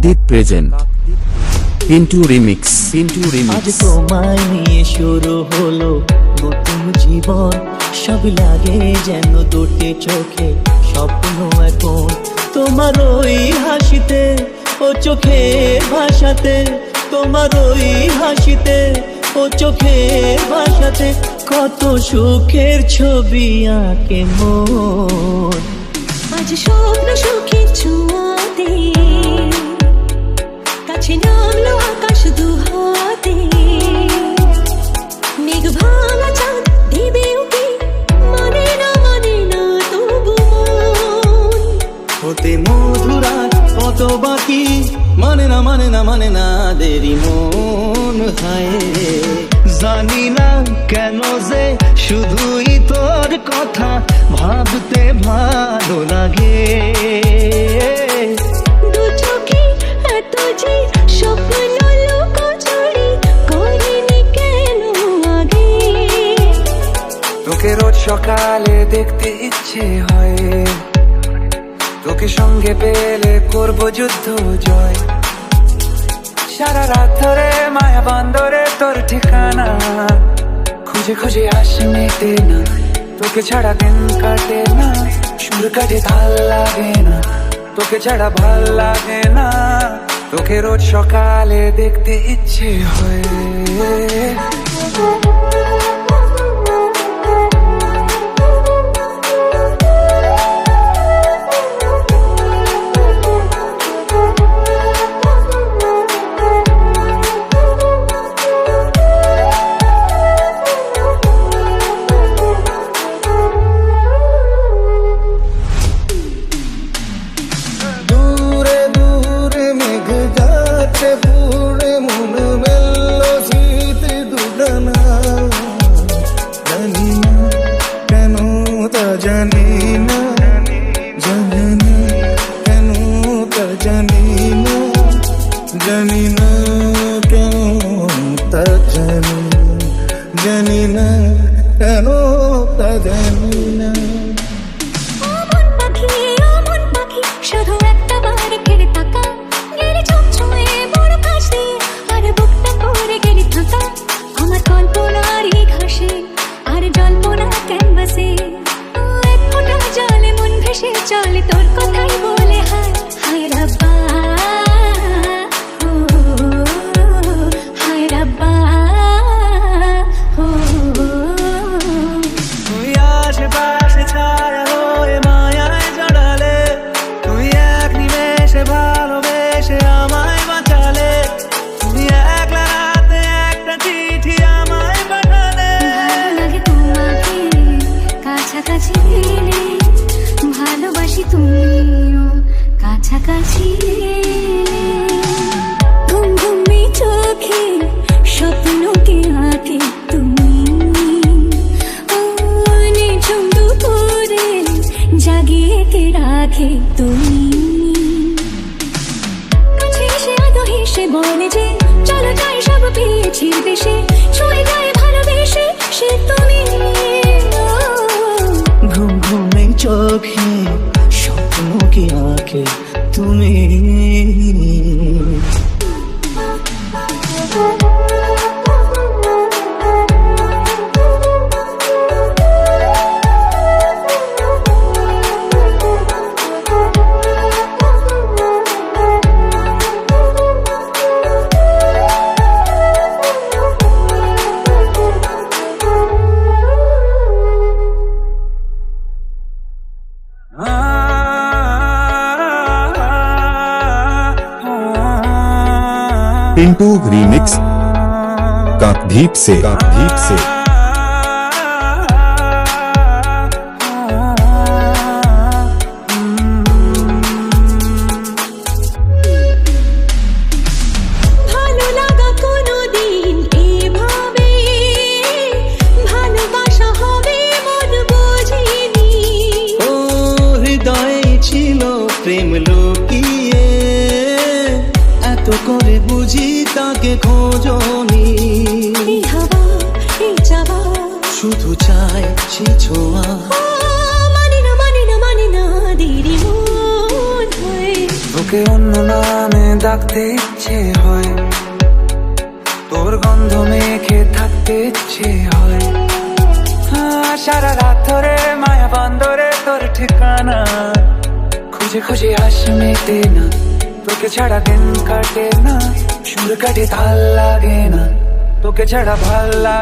Kakdwip present Pintu remix. আজ তোমায় নিয়ে শুরু হলো নতুন জীবন, সব লাগে যেন দুটি চোখে স্বপ্ন এখন তোমার ওই হাসিতে, ও চোখের ভাষাতে, তোমার ওই হাসিতে, ও চোখের ভাষাতে কত সুখের ছবি আঁকে মন। আজ স্বপ্ন সুখে ছোঁয়াতে কাছে নামলো আকাশ দুহাতে, মেঘ ভাঙা চাঁদ দেবে ওকে মানে না তবু মন। হতে মধুরাত কত বাকি মানে না দেরি মন। হায় জানি না কেন যে শুধুই তোর কথা ভাবতে ভালো লাগে। দু চোখে এত যে স্বপ্ন লুকোচুরি করিনি কেন আগে। তোকে রোজ সকালে দেখতে ইচ্ছে হয়, তোকে সঙ্গে পেলে করবো যুদ্ধ জয়। সারা রাত ধরে মায়া বন্দরে তোর ঠিকানা খুঁজে খুঁজে আসি মেটে না, তোকে ছাড়া দিন কাটে না, সুর কাটে তাল লাগে না, তোকে ছাড়া ভাল লাগে না। তোকে রোজ সকালে দেখতে ইচ্ছে হয়। চলে তোর কথাই বলে হায় হায় রাব্বা, হায় রাব্বা। তুই আশেপাশে ছায়া হয়ে মায়ায় জড়ালে, তুই এক নিমেষে ভালোবেসে আমায় বাঁচালে, তুমি একলা রাতে একটা চিঠি আমায় পাঠালে। ভালো লাগে তোমাকে কাছাকাছি পেলে, ভালোবাসি তুমিও কাছাকাছি। ঘুম ঘুমি চোখে স্বপ্নকে আঁকে তুমি, নিঝুম দুপুরে জাগিয়ে কে রাখে তুমি। কাছে এসে আদো হেসে বলে যে চলো যাই সব পেয়েছি দেশে, ছুঁয়ে যায় ভালোবেসে সে তুমি। ঘুম ঘুমে চোখে স্বপ্নকে আঁকে তুমি। पिंटू रीमिक्स काकद्वीप से। ভালো লাগা কোনোদিন এভাবে ভালোবাসা হবে মন বোঝেনি। ও হৃদয়ে ছিল প্রেম লুকিয়ে, এত করে বুঝি তাকে খোঁজনি। এই হাওয়া এই চাওয়া শুধু চাই সে ছোঁয়া, মানে না দেরি মন হয়ে। তোকে অন্য নামে ডাকতে ইচ্ছে হয়, তোর গন্ধ মেখে থাকতে ইচ্ছে হয়। সারা রাত ধরে মায়া বন্দরে তোর ঠিকানা খুঁজে খুঁজে আসে মেটে না, তোকে ছাড়া দিন কাটে না, সুর কাটে তাল লাগে না, তোকে ছাড়া ভাল লাগে।